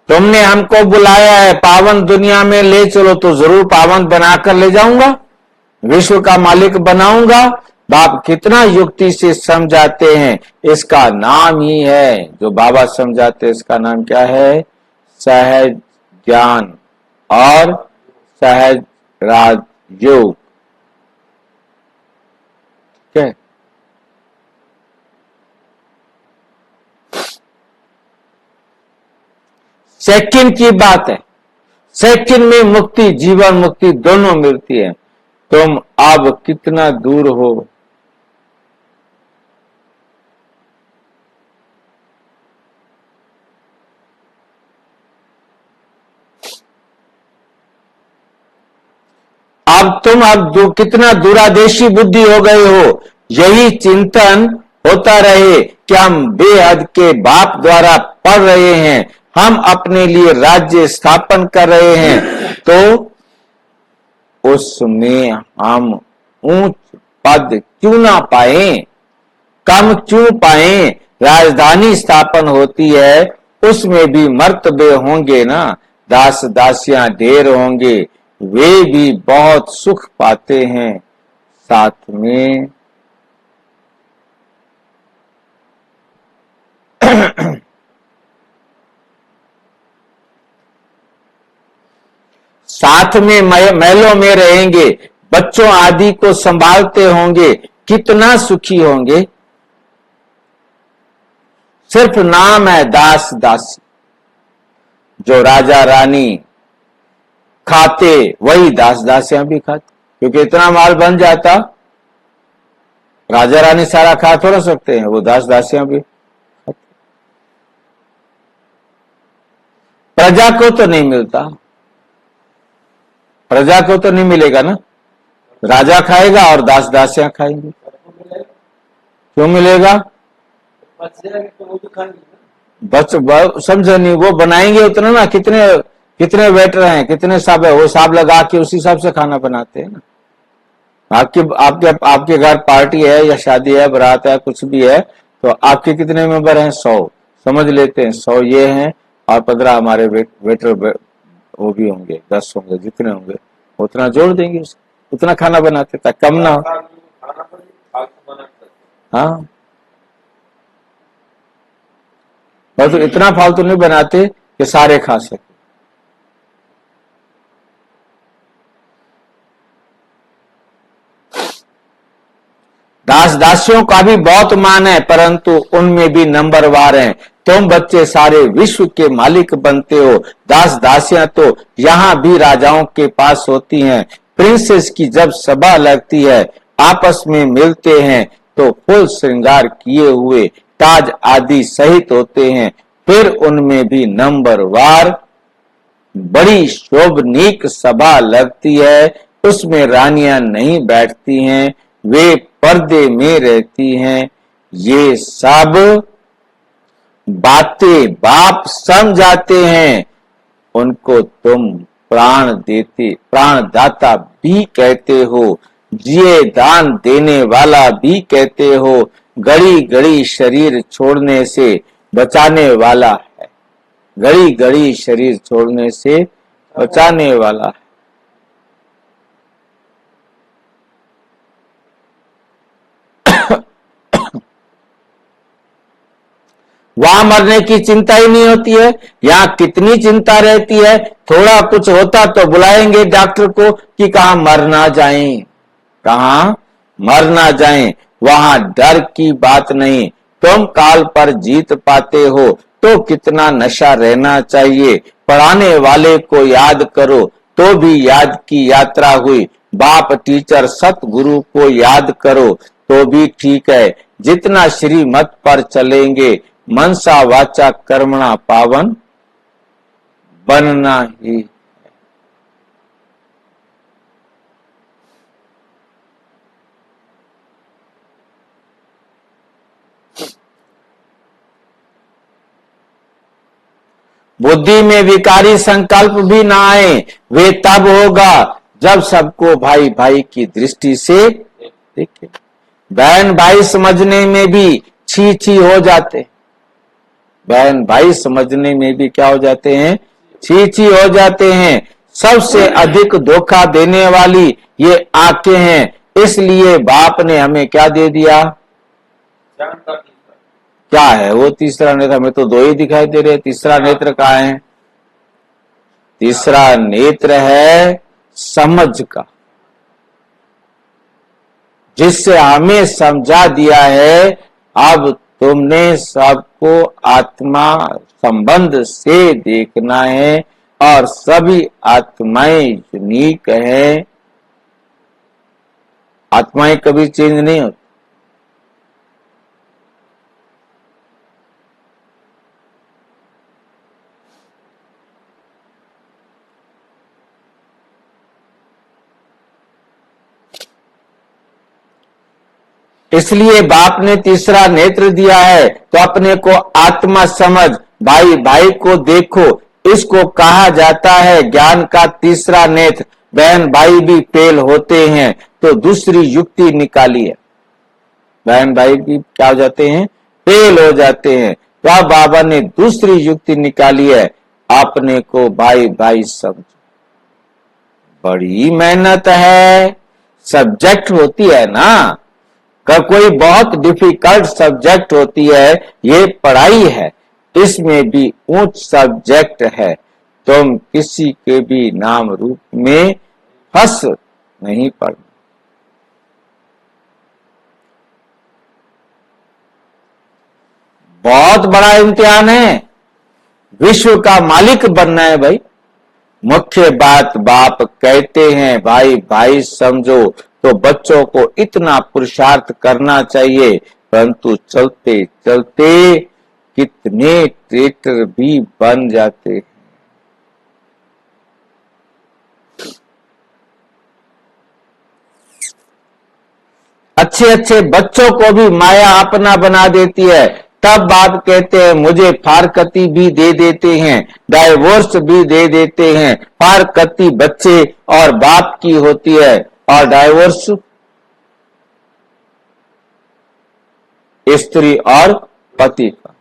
तुमने हमको बुलाया है पावन दुनिया में ले चलो, तो जरूर पावन बनाकर ले जाऊंगा, विश्व का मालिक बनाऊंगा। बाप कितना युक्ति से समझाते हैं। इसका नाम ही है जो बाबा समझाते हैं, इसका नाम क्या है? सहज ज्ञान और सहज राजयोग। ठीक है। सेकंड की बात है, सेकंड में मुक्ति जीवन मुक्ति दोनों मिलती है। तुम अब कितना दूर हो? अब कितना दूरादेशी बुद्धि हो गए हो। यही चिंतन होता रहे कि हम बेहद के बाप द्वारा पढ़ रहे हैं, हम अपने लिए राज्य स्थापन कर रहे हैं, तो उसमें हम ऊंच पद क्यों ना पाए, कम क्यों पाए? राजधानी स्थापन होती है, उसमें भी मर्तबे होंगे ना, दास दासियां ढेर होंगे, वे भी बहुत सुख पाते हैं साथ में। साथ में महलों में रहेंगे, बच्चों आदि को संभालते होंगे, कितना सुखी होंगे। सिर्फ नाम है दास दासी। जो राजा रानी खाते वही दास दासियां भी खाते, क्योंकि इतना माल बन जाता, राजा रानी सारा खा थोड़ा सकते हैं, वो दास दासियां भी खाते। प्रजा को तो नहीं मिलता, प्रजा को तो नहीं मिलेगा ना, राजा खाएगा और दास दासियां खाएंगे। क्यों मिलेगा? बस समझो नहीं, वो बनाएंगे उतना ना, कितने कितने वेटर हैं, कितने साहब है, वो साहब लगा के उसी हिसाब से खाना बनाते हैं ना। आपके घर पार्टी है या शादी है, बारात है, कुछ भी है, तो आपके कितने मेंबर हैं? 100 समझ लेते हैं, 100 ये हैं और 15 हमारे वेटर वो भी होंगे, 10 होंगे, जितने होंगे उतना जोड़ देंगे, उतना खाना बनाते ताकि कम ना हो। हाँ, बस इतना फालतू नहीं बनाते कि सारे खा सके। दास दासियों का भी बहुत मान है, परंतु उनमें भी नंबरवार हैं। तुम बच्चे सारे विश्व के मालिक बनते हो, दास दासियां तो यहाँ भी राजाओं के पास होती हैं। प्रिंसेस की जब सभा लगती है, आपस में मिलते हैं तो फुल श्रृंगार किए हुए ताज आदि सहित होते हैं। फिर उनमें भी नंबरवार बड़ी शोभनीक सभा लगती है, उसमें रानियां नहीं बैठती हैं, वे पर्दे में रहती हैं। ये सब बातें बाप समझाते हैं, उनको तुम प्राणदाता भी कहते हो, जिए दान देने वाला भी कहते हो, घड़ी घड़ी शरीर छोड़ने से बचाने वाला है, घड़ी घड़ी शरीर छोड़ने से बचाने वाला है। वहां मरने की चिंता ही नहीं होती है, यहाँ कितनी चिंता रहती है। थोड़ा कुछ होता तो बुलाएंगे डॉक्टर को कि कहां मर ना जाएं, कहां मर ना जाएं। वहां डर की बात नहीं, तुम काल पर जीत पाते हो तो कितना नशा रहना चाहिए। पढ़ाने वाले को याद करो तो भी याद की यात्रा हुई, बाप टीचर सतगुरु को याद करो तो भी ठीक है। जितना श्रीमत पर चलेंगे, मनसा वाचा कर्मणा पावन बनना ही। बुद्धि में विकारी संकल्प भी ना आए, वे तब होगा जब सबको भाई भाई की दृष्टि से देखे। बहन भाई समझने में भी छी छी हो जाते, बहन भाई समझने में भी क्या हो जाते हैं? छी छी हो जाते हैं। सबसे अधिक धोखा देने वाली ये आंखें हैं, इसलिए बाप ने हमें क्या दे दिया? क्या है वो तीसरा नेत्र? हमें तो 2 ही दिखाई दे रहे, तीसरा नेत्र कहाँ है? तीसरा नेत्र है समझ का, जिससे हमें समझा दिया है अब तुमने सबको आत्मा संबंध से देखना है और सभी आत्माएं यूनिक है, आत्माएं कभी चेंज नहीं होती। इसलिए बाप ने तीसरा नेत्र दिया है, तो अपने को आत्मा समझ, भाई भाई को देखो, इसको कहा जाता है ज्ञान का तीसरा नेत्र। बहन भाई भी फेल होते हैं तो दूसरी युक्ति निकाली है, बहन भाई भी क्या हो जाते हैं? फेल हो जाते हैं। तो बाबा ने दूसरी युक्ति निकाली है, अपने को भाई भाई समझो। बड़ी मेहनत है, सब्जेक्ट होती है ना, कोई बहुत डिफिकल्ट सब्जेक्ट होती है, ये पढ़ाई है, इसमें भी उच्च सब्जेक्ट है। तुम किसी के भी नाम रूप में फंस नहीं पड़ना। बहुत बड़ा इम्तिहान है, विश्व का मालिक बनना है भाई। मुख्य बात बाप कहते हैं भाई भाई समझो, तो बच्चों को इतना पुरुषार्थ करना चाहिए, परंतु चलते चलते कितने ट्रेटर भी बन जाते हैं। अच्छे अच्छे बच्चों को भी माया अपना बना देती है। तब बाप कहते हैं मुझे फारकती भी दे देते हैं, डाइवोर्स भी दे देते हैं। फारकती बच्चे और बाप की होती है, और डाइवोर्स स्त्री और पति का।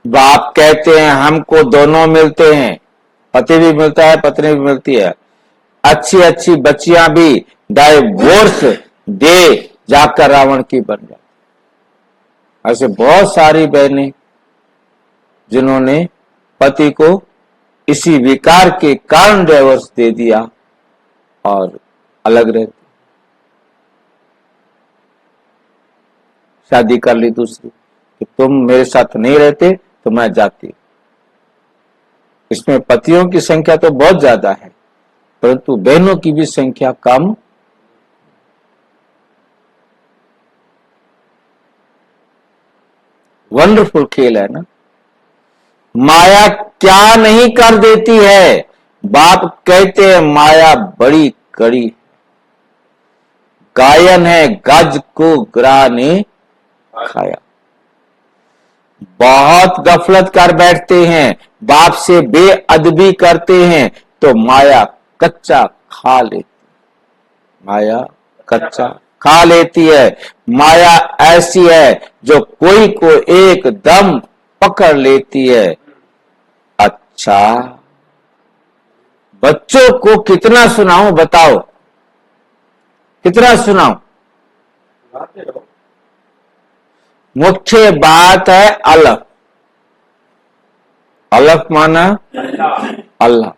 बाप कहते हैं हमको दोनों मिलते हैं, पति भी मिलता है पत्नी भी मिलती है। अच्छी अच्छी बच्चियां भी डाइवोर्स दे जाकर रावण की बन जाती। ऐसे बहुत सारी बहनें जिन्होंने पति को इसी विकार के कारण डाइवोर्स दे दिया और अलग रहती, शादी कर ली दूसरी कि तुम मेरे साथ नहीं रहते तो मैं जाती। इसमें पतियों की संख्या तो बहुत ज्यादा है, परंतु बहनों की भी संख्या कम। वंडरफुल खेल है ना। माया क्या नहीं कर देती है। बाप कहते हैं माया बड़ी कड़ी, गायन है गज को ग्राह ने खाया। बहुत गफलत कर बैठते हैं, बाप से बेअदबी करते हैं, तो माया कच्चा खा लेती, माया कच्चा खा लेती है। माया ऐसी है जो कोई को एकदम पकड़ लेती है। अच्छा, बच्चों को कितना सुनाऊं बताओ, कितना सुनाऊं? मुख्य बात है अलफ। अलफ माना अल्लाह,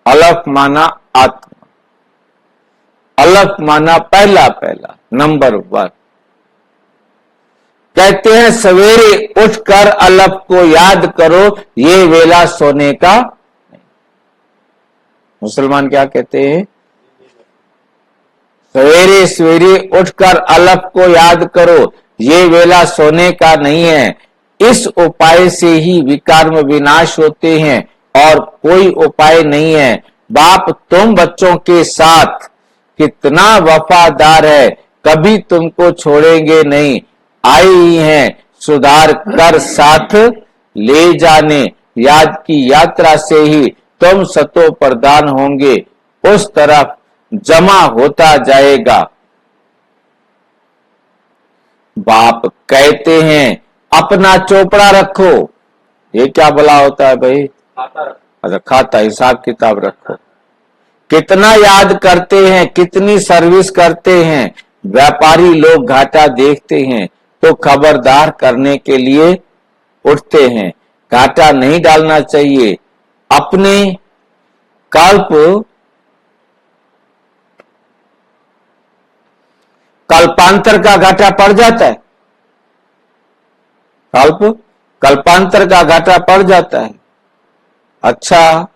अलफ माना आत्मा, अलफ माना पहला पहला नंबर 1। कहते हैं सवेरे उठकर अलफ को याद करो, ये वेला सोने का नहीं। मुसलमान क्या कहते हैं? सवेरे सवेरे उठकर अलफ को याद करो, ये वेला सोने का नहीं है। इस उपाय से ही विकर्म विनाश होते हैं और कोई उपाय नहीं है। बाप तुम बच्चों के साथ कितना वफादार है, कभी तुमको छोड़ेंगे नहीं। आई ही हैं सुधार कर साथ ले जाने, याद की यात्रा से ही तुम सतो प्रदान होंगे, उस तरफ जमा होता जाएगा। बाप कहते हैं अपना चोपड़ा रखो। ये क्या भला होता है भाई? अच्छा, खाता हिसाब किताब रखो। कितना याद करते हैं, कितनी सर्विस करते हैं। व्यापारी लोग घाटा देखते हैं तो खबरदार करने के लिए उठते हैं। घाटा नहीं डालना चाहिए। अपने कल्पांतर का घाटा पड़ जाता है, कल्पांतर का घाटा पड़ जाता है। अच्छा,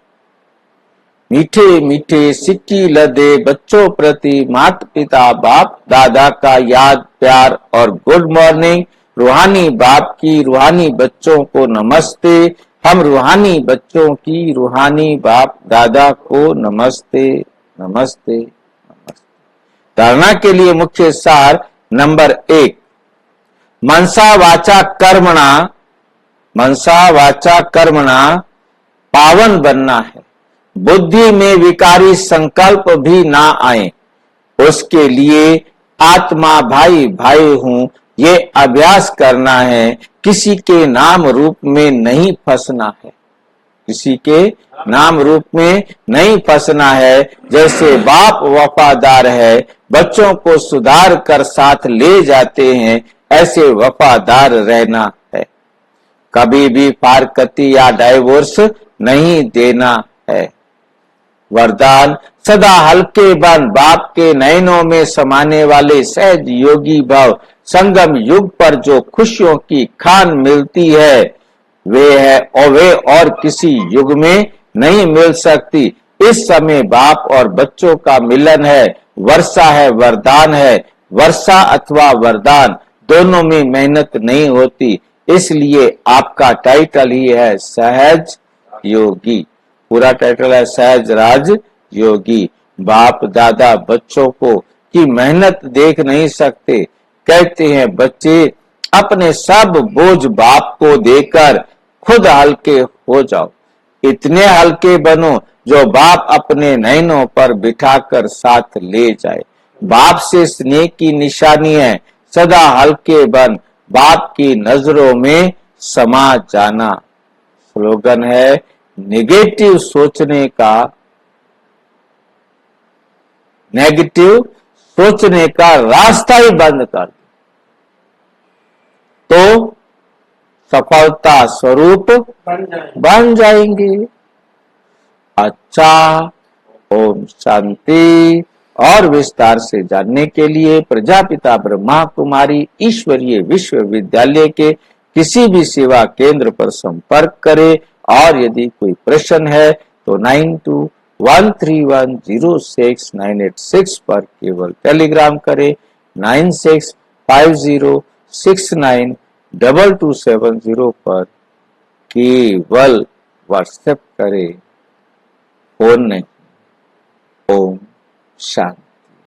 मीठे मीठे सिक्की लदे बच्चों प्रति माता पिता बाप दादा का याद प्यार और गुड मॉर्निंग। रूहानी बाप की रूहानी बच्चों को नमस्ते। हम रूहानी बच्चों की रूहानी बाप दादा को नमस्ते नमस्ते नमस्ते। धारणा के लिए मुख्य सार नंबर 1, मनसा वाचा कर्मणा पावन बनना है। बुद्धि में विकारी संकल्प भी ना आए, उसके लिए आत्मा भाई भाई हूं ये अभ्यास करना है। किसी के नाम रूप में नहीं फंसना है। किसी के नाम रूप में नहीं फंसना है। जैसे बाप वफादार है, बच्चों को सुधार कर साथ ले जाते हैं, ऐसे वफादार रहना है। कभी भी फारकती या डाइवोर्स नहीं देना है। वरदान सदा हल्के बन, बाप के नयनों में समाने वाले सहज योगी भव। संगम युग पर जो खुशियों की खान मिलती है, वे और किसी युग में नहीं मिल सकती। इस समय बाप और बच्चों का मिलन है, वर्षा है, वरदान है। वर्षा अथवा वरदान दोनों में मेहनत नहीं होती, इसलिए आपका टाइटल ही है सहज योगी। पूरा टाइटल है सहज राज योगी। बाप दादा बच्चों को की मेहनत देख नहीं सकते। कहते हैं बच्चे अपने सब बोझ बाप को देकर खुद हल्के हो जाओ। इतने हल्के बनो जो बाप अपने नैनों पर बिठाकर साथ ले जाए। बाप से स्नेह की निशानी है सदा हल्के बन, बाप की नजरों में समा जाना। स्लोगन है नेगेटिव सोचने का रास्ता ही बंद कर तो सफलता स्वरूप बन जाएंगे। अच्छा, ओम शांति। और विस्तार से जानने के लिए प्रजापिता ब्रह्मा कुमारी ईश्वरीय विश्वविद्यालय के किसी भी सेवा केंद्र पर संपर्क करें। और यदि कोई प्रश्न है तो 9213106986 पर केवल टेलीग्राम करें। 9650692270 पर केवल व्हाट्सएप करें, फोन नहीं। ओम शांति।